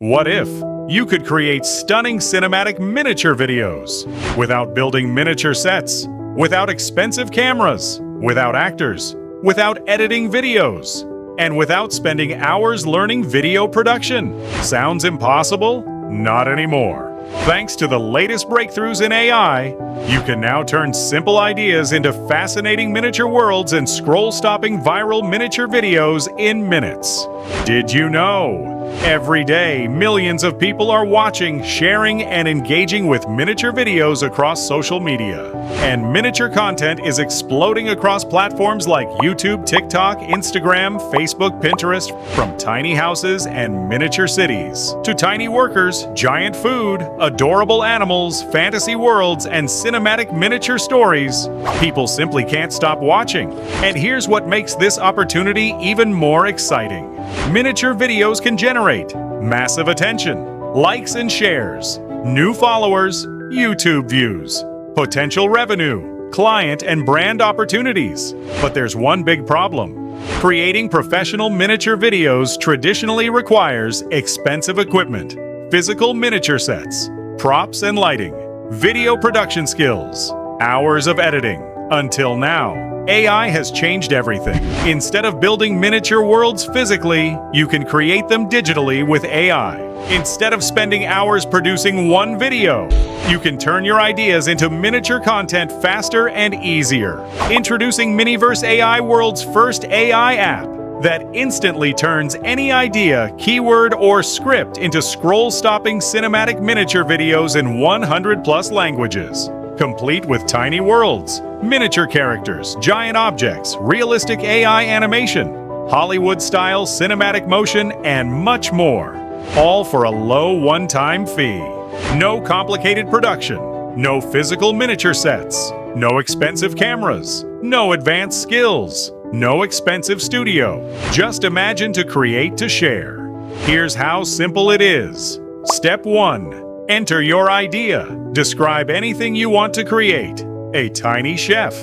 What if you could create stunning cinematic miniature videos without building miniature sets, without expensive cameras, without actors, without editing videos, and without spending hours learning video production? Sounds impossible? Not anymore. Thanks to the latest breakthroughs in AI, you can now turn simple ideas into fascinating miniature worlds and scroll-stopping viral miniature videos in minutes. Did you know? Every day, millions of people are watching, sharing, and engaging with miniature videos across social media. And miniature content is exploding across platforms like YouTube, TikTok, Instagram, Facebook, Pinterest, from tiny houses and miniature cities to tiny workers, giant food, adorable animals, fantasy worlds, and cinematic miniature stories. People simply can't stop watching. And here's what makes this opportunity even more exciting. Miniature videos can generate massive attention, likes and shares, new followers, YouTube views, potential revenue, client and brand opportunities. But there's one big problem. Creating professional miniature videos traditionally requires expensive equipment, physical miniature sets, props and lighting, video production skills, hours of editing. Until now, AI has changed everything. Instead of building miniature worlds physically, you can create them digitally with AI. Instead of spending hours producing one video, you can turn your ideas into miniature content faster and easier. Introducing MiniVerse AI, world's first AI app that instantly turns any idea, keyword, or script into scroll-stopping cinematic miniature videos in 100+ languages. Complete with tiny worlds, miniature characters, giant objects, realistic AI animation, Hollywood-style cinematic motion, and much more. All for a low one-time fee. No complicated production, no physical miniature sets, no expensive cameras, no advanced skills, no expensive studio. Just imagine to create to share. Here's how simple it is. Step 1. Enter your idea. Describe anything you want to create. A tiny chef,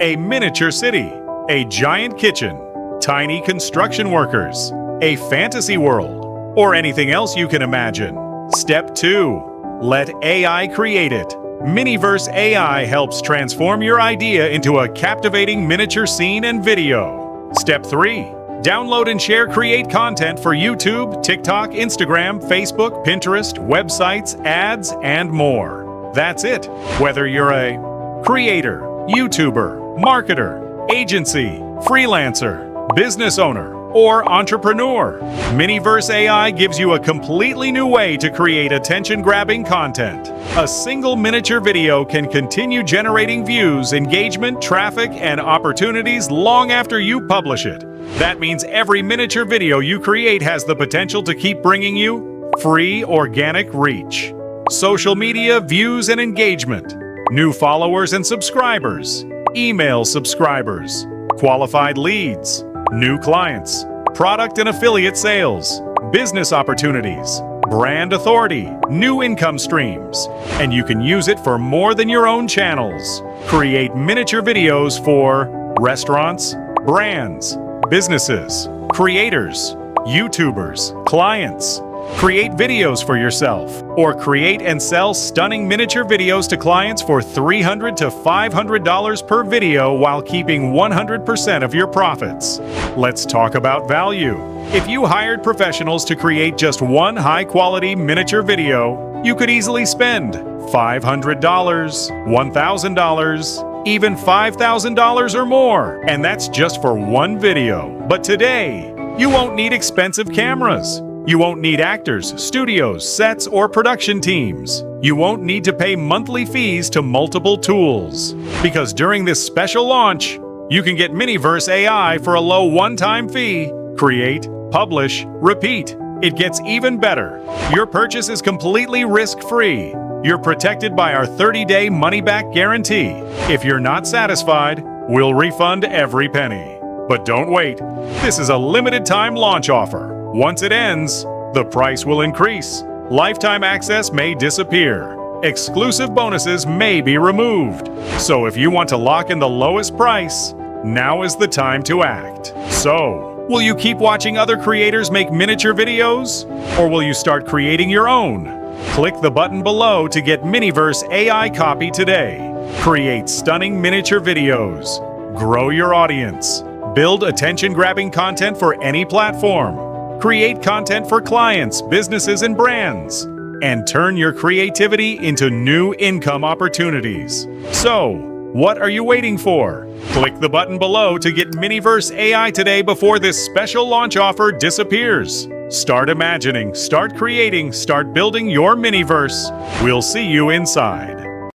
a miniature city, a giant kitchen, tiny construction workers, a fantasy world, or anything else you can imagine. Step 2. Let AI create it. MiniVerse AI helps transform your idea into a captivating miniature scene and video. Step 3. Download and share create content for YouTube, TikTok, Instagram, Facebook, Pinterest, websites, ads, and more. That's it. Whether you're a creator, YouTuber, marketer, agency, freelancer, business owner, or entrepreneur, MiniVerse AI gives you a completely new way to create attention-grabbing content. A single miniature video can continue generating views, engagement, traffic, and opportunities long after you publish it. That means every miniature video you create has the potential to keep bringing you free organic reach, social media views and engagement, new followers and subscribers, email subscribers, qualified leads, new clients, product and affiliate sales, business opportunities, brand authority, new income streams, and you can use it for more than your own channels. Create miniature videos for restaurants, brands, businesses, creators, YouTubers, clients. Create videos for yourself, or create and sell stunning miniature videos to clients for $300 to $500 per video while keeping 100% of your profits. Let's talk about value. If you hired professionals to create just one high-quality miniature video, you could easily spend $500, $1,000, even $5,000 or more, and that's just for one video. But today, you won't need expensive cameras. You won't need actors, studios, sets, or production teams. You won't need to pay monthly fees to multiple tools. Because during this special launch, you can get MiniVerse AI for a low one-time fee. Create, publish, repeat. It gets even better. Your purchase is completely risk-free. You're protected by our 30-day money-back guarantee. If you're not satisfied, we'll refund every penny. But don't wait. This is a limited-time launch offer. Once it ends, the price will increase. Lifetime access may disappear. Exclusive bonuses may be removed. So if you want to lock in the lowest price, now is the time to act. So, Will you keep watching other creators make miniature videos? Or will you start creating your own? Click the button below to get MiniVerse AI Copy today. Create stunning miniature videos. Grow your audience. Build attention-grabbing content for any platform. Create content for clients, businesses, and brands. And turn your creativity into new income opportunities. So, what are you waiting for? Click the button below to get MiniVerse AI today before this special launch offer disappears. Start imagining, start creating, start building your MiniVerse. We'll see you inside.